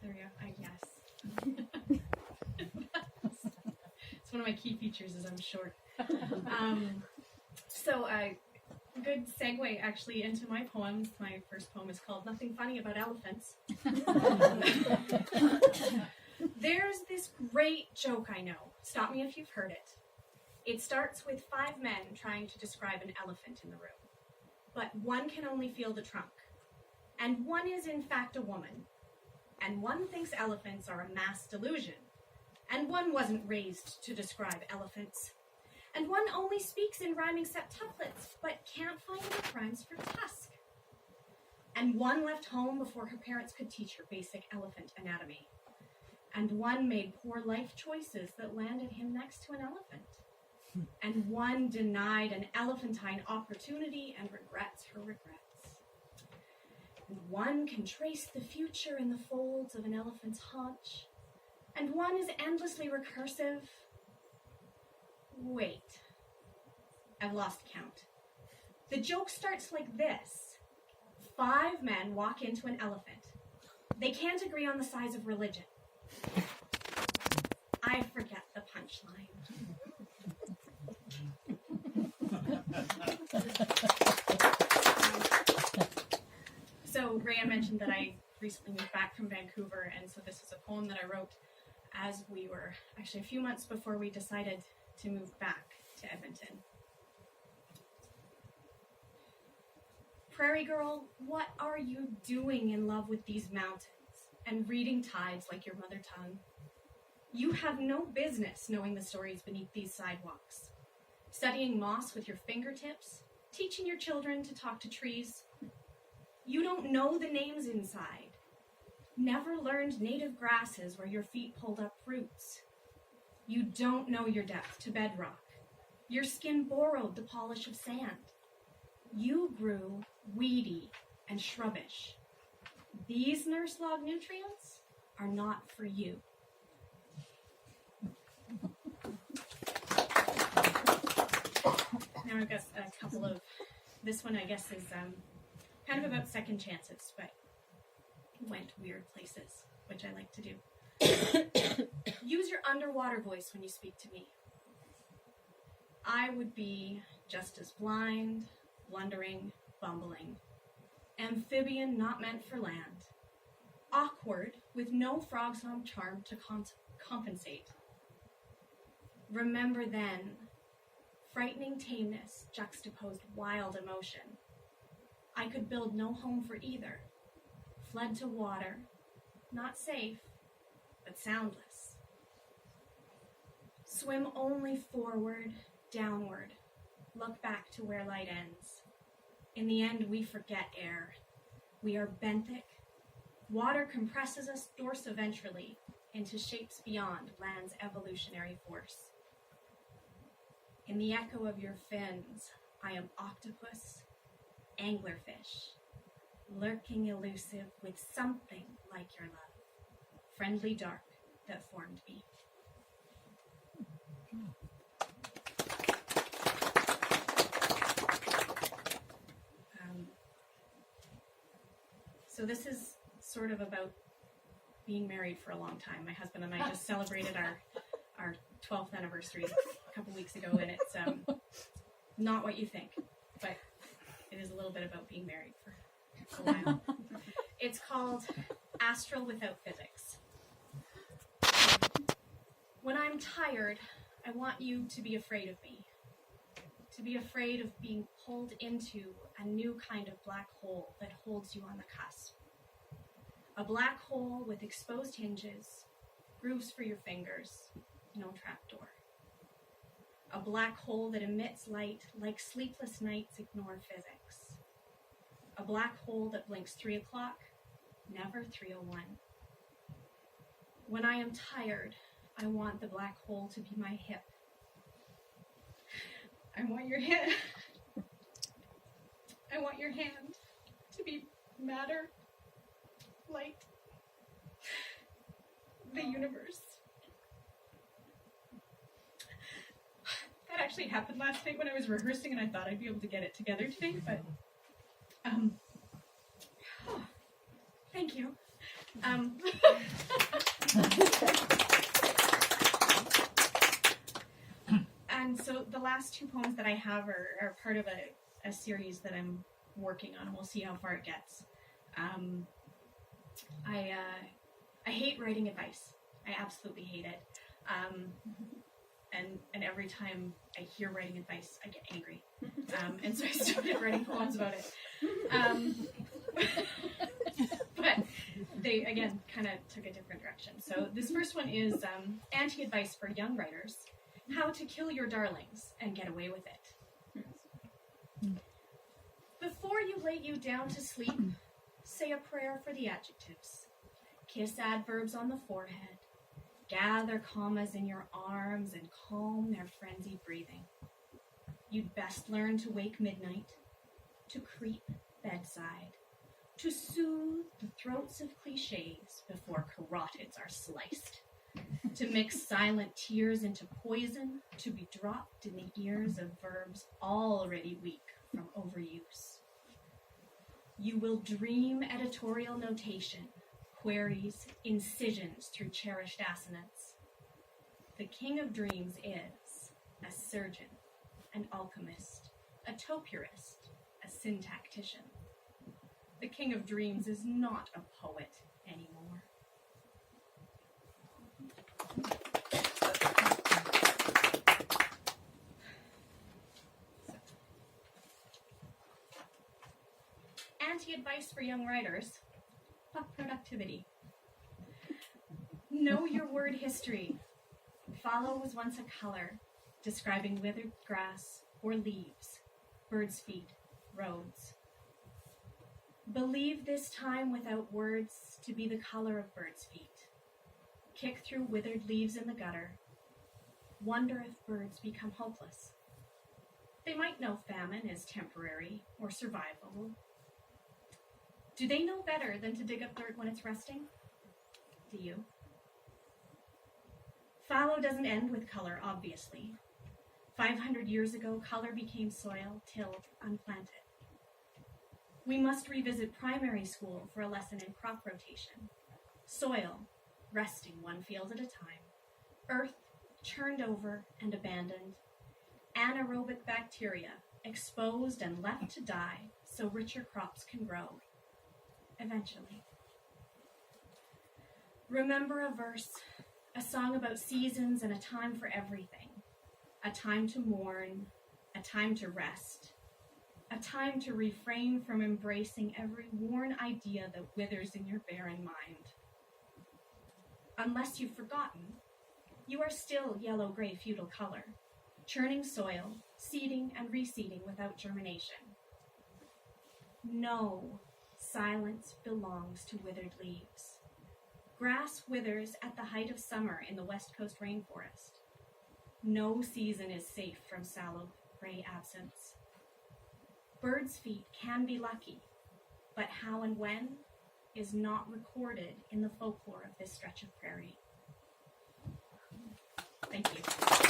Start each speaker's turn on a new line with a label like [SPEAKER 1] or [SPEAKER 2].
[SPEAKER 1] There we go. Yes. It's one of my key features is I'm short. So a good segue actually into my poems. My first poem is called Nothing Funny About Elephants. There's this great joke I know. Stop me if you've heard it. It starts with 5 men trying to describe an elephant in the room. But one can only feel the trunk. And one is in fact a woman. And one thinks elephants are a mass delusion. And one wasn't raised to describe elephants. And one only speaks in rhyming septuplets, but can't find enough rhymes for tusk. And one left home before her parents could teach her basic elephant anatomy. And one made poor life choices that landed him next to an elephant. And one denied an elephantine opportunity and regrets her regrets. And one can trace the future in the folds of an elephant's haunch. And one is endlessly recursive. Wait, I've lost count. The joke starts like this. 5 men walk into an elephant. They can't agree on the size of religion. I forget the punchline. So Rhea mentioned that I recently moved back from Vancouver, and so this is a poem that I wrote as we were actually a few months before we decided to move back to Edmonton. Prairie girl, what are you doing in love with these mountains and reading tides like your mother tongue? You have no business knowing the stories beneath these sidewalks. Studying moss with your fingertips, teaching your children to talk to trees. You don't know the names inside. Never learned native grasses where your feet pulled up roots. You don't know your depth to bedrock. Your skin borrowed the polish of sand. You grew weedy and shrubbish. These nurse log nutrients are not for you. Now I've got a couple of, this one I guess is kind of about second chances, but went weird places, which I like to do. Use your underwater voice when you speak to me. I would be just as blind, blundering, bumbling. Amphibian not meant for land. Awkward, with no frog song charm to compensate. Remember then, frightening tameness juxtaposed wild emotion. I could build no home for either. Fled to water, not safe, but soundless. Swim only forward, downward. Look back to where light ends. In the end, we forget air. We are benthic. Water compresses us dorsiventrally into shapes beyond land's evolutionary force. In the echo of your fins, I am octopus, anglerfish, lurking elusive with something like your love, friendly dark that formed me. So this is sort of about being married for a long time. My husband and I just celebrated our 12th anniversary a couple weeks ago, and it's not what you think, but it is a little bit about being married for a while. It's called Astral Without Physics. When I'm tired, I want you to be afraid of me, to be afraid of being pulled into a new kind of black hole that holds you on the cusp. A black hole with exposed hinges, grooves for your fingers, no trapdoor. A black hole that emits light like sleepless nights ignore physics. A black hole that blinks 3 o'clock, never 3:01. When I am tired, I want the black hole to be my hip. I want your hand. I want your hand to be matter, light, the universe. That actually happened last night when I was rehearsing, and I thought I'd be able to get it together today, but thank you. And so the last two poems that I have are part of a series that I'm working on. We'll see how far it gets. I hate writing advice. I absolutely hate it. And every time I hear writing advice, I get angry. And so I started writing poems about it. But they, again, kind of took a different direction. So this first one is anti-advice for young writers: how to kill your darlings and get away with it. Before you lay you down to sleep, say a prayer for the adjectives. Kiss adverbs on the forehead. Gather commas in your arms and calm their frenzied breathing. You'd best learn to wake midnight, to creep bedside, to soothe the throats of cliches before carotids are sliced, to mix silent tears into poison, to be dropped in the ears of verbs already weak from overuse. You will dream editorial notation, queries, incisions through cherished assonance. The king of dreams is a surgeon, an alchemist, a topiarist, a syntactician. The king of dreams is not a poet anymore. Anti-advice for young writers: fuck productivity. Know your word history. Fallow was once a color, describing withered grass or leaves, birds' feet, roads. Believe this time without words to be the color of birds' feet. Kick through withered leaves in the gutter. Wonder if birds become hopeless. They might know famine is temporary or survivable. Do they know better than to dig up dirt when it's resting? Do you? Fallow doesn't end with color, obviously. 500 years ago, color became soil, tilled, unplanted. We must revisit primary school for a lesson in crop rotation. Soil, resting one field at a time. Earth, churned over and abandoned. Anaerobic bacteria, exposed and left to die so richer crops can grow. Eventually. Remember a verse, a song about seasons and a time for everything. A time to mourn, a time to rest, a time to refrain from embracing every worn idea that withers in your barren mind. Unless you've forgotten, you are still yellow-gray feudal color, churning soil, seeding and reseeding without germination. No, silence belongs to withered leaves. Grass withers at the height of summer in the West Coast rainforest. No season is safe from sallow gray absence. Birds' feet can be lucky, but how and when is not recorded in the folklore of this stretch of prairie. Thank you.